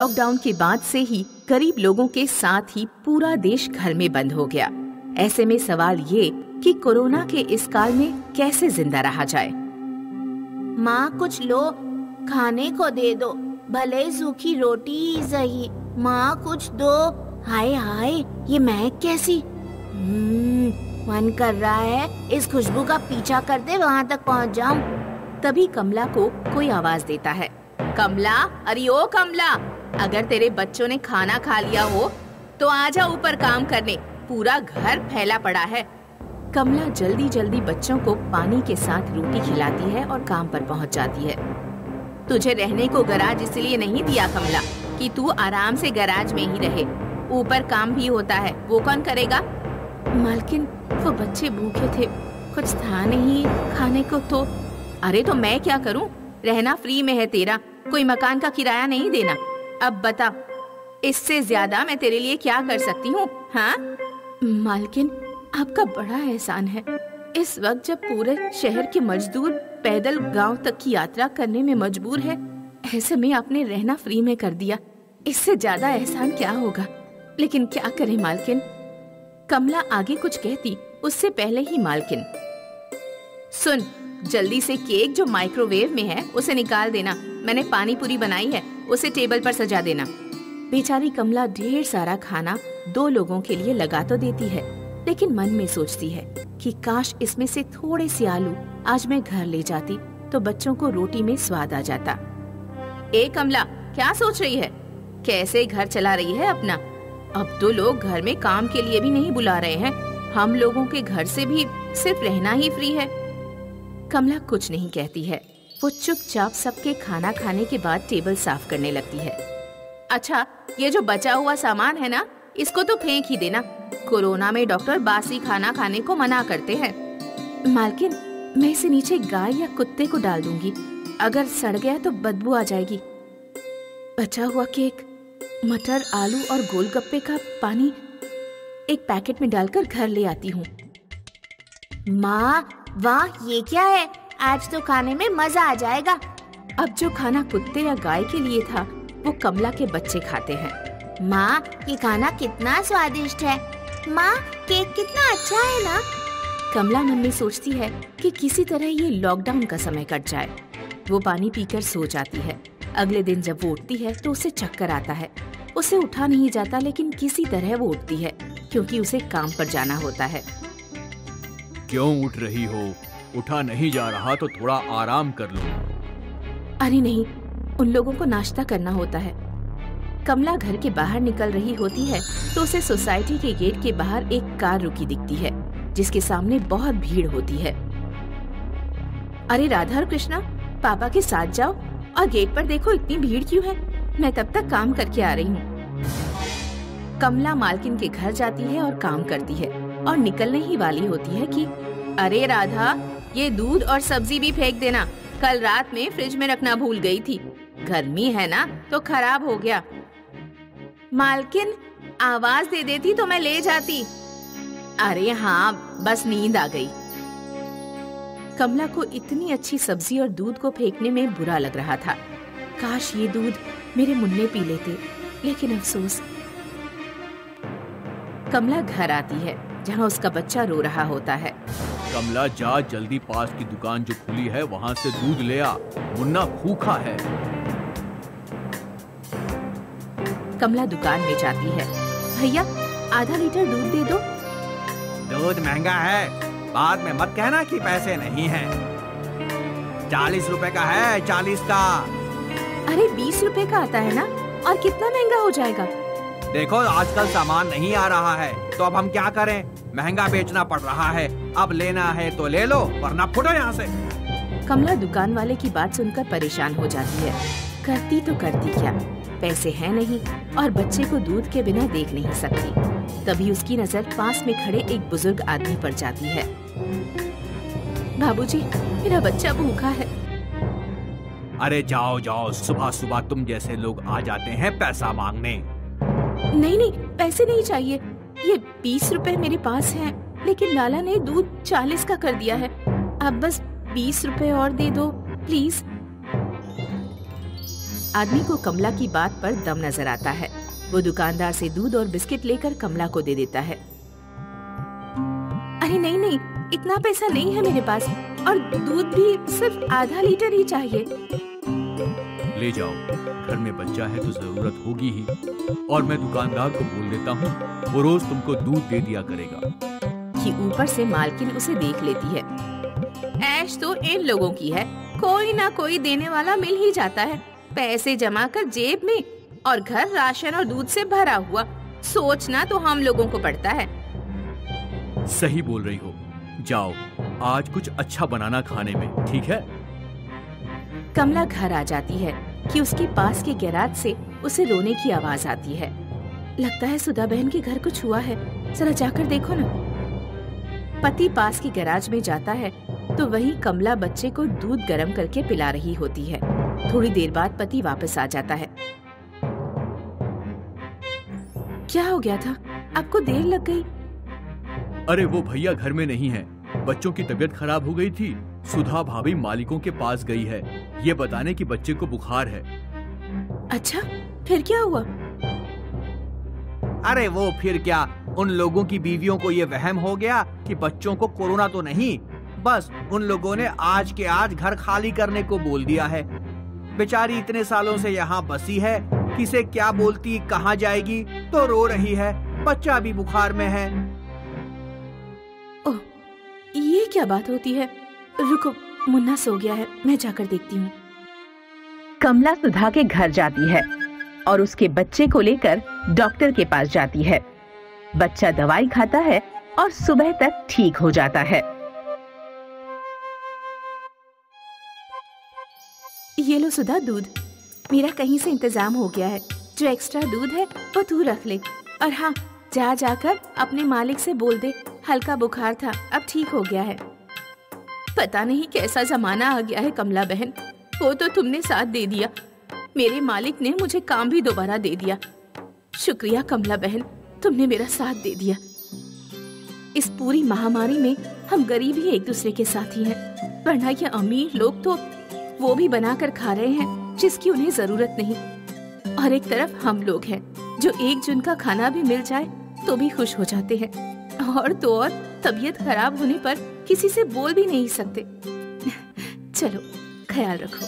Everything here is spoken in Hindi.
लॉकडाउन के बाद से ही गरीब लोगों के साथ ही पूरा देश घर में बंद हो गया। ऐसे में सवाल ये कि कोरोना के इस काल में कैसे जिंदा रहा जाए। माँ कुछ लो, खाने को दे दो, भले सूखी रोटी ही सही। माँ कुछ दो। हाय हाय, ये महक कैसी। मन कर रहा है इस खुशबू का पीछा करते वहाँ तक पहुँच जाऊं। तभी कमला को कोई आवाज देता है। कमला, अरे ओ कमला, अगर तेरे बच्चों ने खाना खा लिया हो तो आजा ऊपर काम करने, पूरा घर फैला पड़ा है। कमला जल्दी जल्दी बच्चों को पानी के साथ रोटी खिलाती है और काम पर पहुंच जाती है। तुझे रहने को गराज इसलिए नहीं दिया कमला कि तू आराम से गराज में ही रहे, ऊपर काम भी होता है, वो कौन करेगा? मालकिन, वो बच्चे भूखे थे, कुछ था नहीं खाने को तो। अरे तो मैं क्या करूं? रहना फ्री में है तेरा, कोई मकान का किराया नहीं देना। अब बता, इससे ज्यादा मैं तेरे लिए क्या कर सकती हूँ? हाँ मालकिन, आपका बड़ा एहसान है। इस वक्त जब पूरे शहर के मजदूर पैदल गांव तक की यात्रा करने में मजबूर है, ऐसे में आपने रहना फ्री में कर दिया, इससे ज्यादा एहसान क्या होगा? लेकिन क्या करें मालकिन। कमला आगे कुछ कहती उससे पहले ही मालकिन, सुन, जल्दी से केक जो माइक्रोवेव में है उसे निकाल देना, मैंने पानी पूरी बनाई है, उसे टेबल पर सजा देना। बेचारी कमला ढेर सारा खाना 2 लोगों के लिए लगा तो देती है, लेकिन मन में सोचती है कि काश इसमें से थोड़े से आलू आज मैं घर ले जाती तो बच्चों को रोटी में स्वाद आ जाता। ए कमला, क्या सोच रही है? कैसे घर चला रही है अपना? अब तो लोग घर में काम के लिए भी नहीं बुला रहे हैं, हम लोगों के घर से भी सिर्फ रहना ही फ्री है। कमला कुछ नहीं कहती है, वो चुपचाप सबके खाना खाने के बाद टेबल साफ करने लगती है। अच्छा, ये जो बचा हुआ सामान है ना, इसको तो फेंक ही देना, कोरोना में डॉक्टर बासी खाना खाने को मना करते हैं। मालकिन, मैं इसे नीचे गाय या कुत्ते को डाल दूंगी, अगर सड़ गया तो बदबू आ जाएगी। बचा हुआ केक, मटर, आलू और गोलगप्पे का पानी एक पैकेट में डालकर घर ले आती हूँ। माँ, वाह, ये क्या है? आज तो खाने में मजा आ जाएगा। अब जो खाना कुत्ते या गाय के लिए था वो कमला के बच्चे खाते हैं। माँ, ये खाना कितना स्वादिष्ट है। माँ, केक कितना अच्छा है ना। कमला मन में सोचती है कि किसी तरह ये लॉकडाउन का समय कट जाए। वो पानी पीकर सो जाती है। अगले दिन जब वो उठती है तो उसे चक्कर आता है। उसे उठा नहीं जाता, लेकिन किसी तरह वो उठती है क्योंकि उसे काम पर जाना होता है। क्यों उठ रही हो? उठा नहीं जा रहा तो थोड़ा आराम कर लो। अरे नहीं, उन लोगों को नाश्ता करना होता है। कमला घर के बाहर निकल रही होती है तो उसे सोसाइटी के गेट के बाहर एक कार रुकी दिखती है, जिसके सामने बहुत भीड़ होती है। अरे राधा और कृष्णा, पापा के साथ जाओ और गेट पर देखो इतनी भीड़ क्यों है, मैं तब तक काम करके आ रही हूँ। कमला मालकिन के घर जाती है और काम करती है और निकलने ही वाली होती है कि अरे राधा, ये दूध और सब्जी भी फेंक देना, कल रात में फ्रिज में रखना भूल गई थी, गर्मी है ना तो खराब हो गया। मालकिन, आवाज दे देती तो मैं ले जाती। अरे हाँ, बस नींद आ गई। कमला को इतनी अच्छी सब्जी और दूध को फेंकने में बुरा लग रहा था। काश ये दूध मेरे मुन्ने पी लेते, लेकिन अफसोस। कमला घर आती है जहाँ उसका बच्चा रो रहा होता है। कमला, जा जल्दी पास की दुकान जो खुली है वहाँ से दूध ले आ, मुन्ना भूखा है। कमला दुकान में जाती है। भैया, आधा लीटर दूध दे दो। दूध महंगा है, बाद में मत कहना कि पैसे नहीं हैं। 40 रुपए का है, 40 का। अरे 20 रुपए का आता है ना, और कितना महंगा हो जाएगा? देखो, आजकल सामान नहीं आ रहा है तो अब हम क्या करें, महंगा बेचना पड़ रहा है। अब लेना है तो ले लो, वरना फुटो यहाँ से। कमला दुकान वाले की बात सुनकर परेशान हो जाती है। करती तो करती क्या, पैसे हैं नहीं और बच्चे को दूध के बिना देख नहीं सकती। तभी उसकी नजर पास में खड़े एक बुजुर्ग आदमी पर जाती है। बाबूजी, मेरा बच्चा भूखा है। अरे जाओ जाओ, सुबह सुबह तुम जैसे लोग आ जाते हैं पैसा मांगने। नहीं नहीं, पैसे नहीं चाहिए, ये 20 रुपए मेरे पास हैं, लेकिन लाला ने दूध 40 का कर दिया है। अब बस 20 रुपए और दे दो प्लीज। आदमी को कमला की बात पर दम नजर आता है। वो दुकानदार से दूध और बिस्किट लेकर कमला को दे देता है। अरे नहीं नहीं, इतना पैसा नहीं है मेरे पास, और दूध भी सिर्फ आधा लीटर ही चाहिए। ले जाओ, घर में बच्चा है तो जरूरत होगी ही। और मैं दुकानदार को बोल देता हूँ, वो रोज तुमको दूध दे दिया करेगा। कि ऊपर से मालकिन उसे देख लेती है। ऐश तो इन लोगों की है, कोई ना कोई देने वाला मिल ही जाता है। पैसे जमा कर जेब में और घर राशन और दूध से भरा हुआ। सोचना तो हम लोगों को पड़ता है। सही बोल रही हो। जाओ, आज कुछ अच्छा बनाना खाने में, ठीक है? कमला घर आ जाती है कि उसके पास के गैराज से उसे रोने की आवाज आती है। लगता है सुधा बहन के घर कुछ हुआ है, जरा जाकर देखो ना। पति पास के गैराज में जाता है तो वहीं कमला बच्चे को दूध गर्म करके पिला रही होती है। थोड़ी देर बाद पति वापस आ जाता है। क्या हो गया था? आपको देर लग गई? अरे वो भैया घर में नहीं है, बच्चों की तबीयत खराब हो गई थी। सुधा भाभी मालिकों के पास गई है, ये बताने कि बच्चे को बुखार है। अच्छा, फिर क्या हुआ? अरे वो फिर क्या, उन लोगों की बीवियों को ये वहम हो गया कि बच्चों को कोरोना तो नहीं, बस उन लोगों ने आज के आज घर खाली करने को बोल दिया है। बेचारी इतने सालों से यहाँ बसी है, किसे क्या बोलती कहाँ जाएगी, तो रो रही है। बच्चा भी बुखार में है। ओह, ये क्या बात होती है? रुको, मुन्ना सो गया है, मैं जाकर देखती हूँ। कमला सुधा के घर जाती है और उसके बच्चे को लेकर डॉक्टर के पास जाती है। बच्चा दवाई खाता है और सुबह तक ठीक हो जाता है। ये लो सुधा दूध, मेरा कहीं से इंतजाम हो गया है। जो एक्स्ट्रा दूध है वो तू रख ले। और हाँ, जा जाकर अपने मालिक से बोल दे, हल्का बुखार था, अब ठीक हो गया है। पता नहीं कैसा जमाना आ गया है कमला बहन, वो तो तुमने साथ दे दिया, मेरे मालिक ने मुझे काम भी दोबारा दे दिया। शुक्रिया कमला बहन, तुमने मेरा साथ दे दिया। इस पूरी महामारी में हम गरीब ही एक दूसरे के साथी हैं, वरना ये अमीर लोग तो वो भी बनाकर खा रहे हैं जिसकी उन्हें जरूरत नहीं। और एक तरफ हम लोग हैं जो एक जून का खाना भी मिल जाए तो भी खुश हो जाते हैं, और तो और तबीयत खराब होने पर किसी से बोल भी नहीं सकते। चलो, ख्याल रखो।